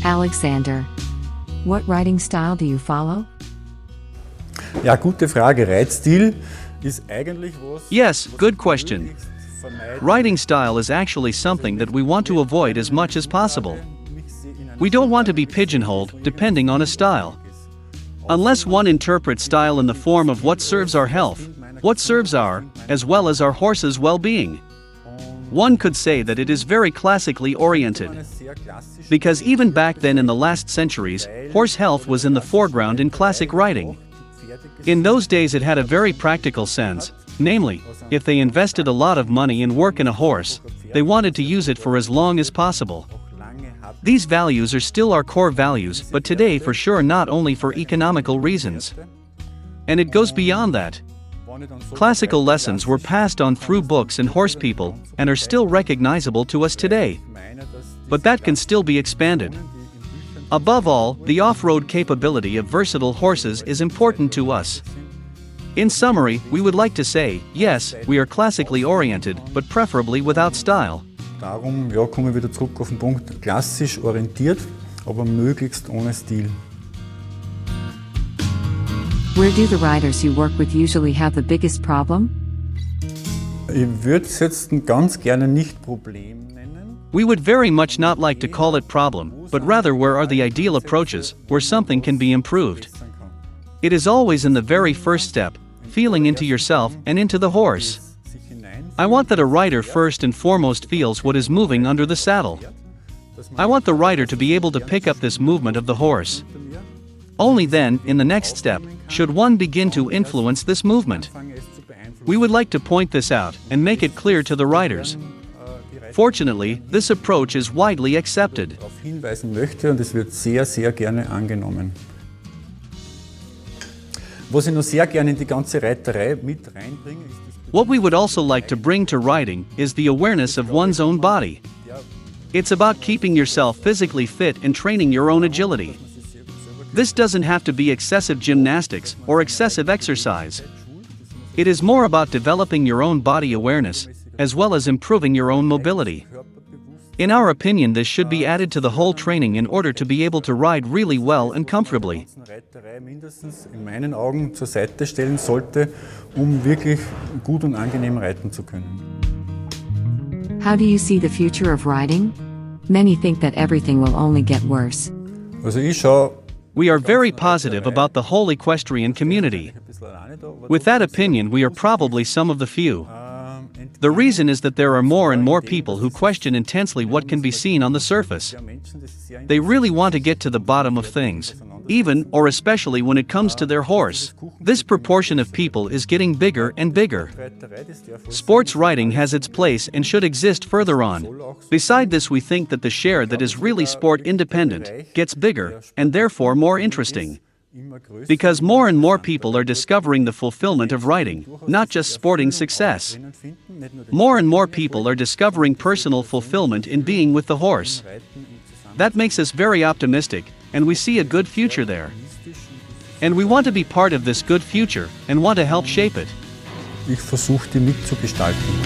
Alexander, what writing style do you follow? Ja, gute Frage. Reitstil ist eigentlich was. Yes, good question. Writing style is actually something that we want to avoid as much as possible. We don't want to be pigeonholed, depending on a style. Unless one interprets style in the form of what serves our health, what serves our, as well as our horse's well-being. One could say that it is very classically oriented. Because even back then in the last centuries, horse health was in the foreground in classic riding. In those days it had a very practical sense, namely, if they invested a lot of money and work in a horse, they wanted to use it for as long as possible. These values are still our core values, but today for sure not only for economical reasons. And it goes beyond that. Classical lessons were passed on through books and horse people, and are still recognizable to us today. But that can still be expanded. Above all, the off-road capability of versatile horses is important to us. In summary, we would like to say, yes, we are classically oriented, but preferably without style. Darum, ja, kommen wir wieder zurück auf den Punkt, klassisch orientiert, aber möglichst ohne Stil. Where do the riders you work with usually have the biggest problem? Ich würde es jetzt ganz gerne nicht Problem nennen. We would very much not like to call it problem, but rather where are the ideal approaches, where something can be improved. It is always in the very first step, feeling into yourself and into the horse. I want that a rider first and foremost feels what is moving under the saddle. I want the rider to be able to pick up this movement of the horse. Only then, in the next step, should one begin to influence this movement. We would like to point this out and make it clear to the riders. Fortunately, this approach is widely accepted. Darauf hinweisen möchte und es wird sehr, sehr gerne angenommen. Was ich noch sehr gerne in die ganze Reiterei mit reinbringe, ist das. What we would also like to bring to riding is the awareness of one's own body. It's about keeping yourself physically fit and training your own agility. This doesn't have to be excessive gymnastics or excessive exercise. It is more about developing your own body awareness, as well as improving your own mobility. In our opinion, this should be added to the whole training in order to be able to ride really well and comfortably. Reiterei mindestens in meinen Augen zur Seite stellen sollte, wirklich gut und angenehm reiten zu können. How do you see the future of riding? Many think that everything will only get worse. Also ich schaue. We are very positive about the whole equestrian community. With that opinion, we are probably some of the few. The reason is that there are more and more people who question intensely what can be seen on the surface. They really want to get to the bottom of things, even or especially when it comes to their horse. This proportion of people is getting bigger and bigger. Sports riding has its place and should exist further on. Beside this, we think that the share that is really sport independent gets bigger and therefore more interesting. Because more and more people are discovering the fulfillment of riding, not just sporting success. More and more people are discovering personal fulfillment in being with the horse. That makes us very optimistic, and we see a good future there. And we want to be part of this good future, and want to help shape it. Ich versuche, die mitzugestalten.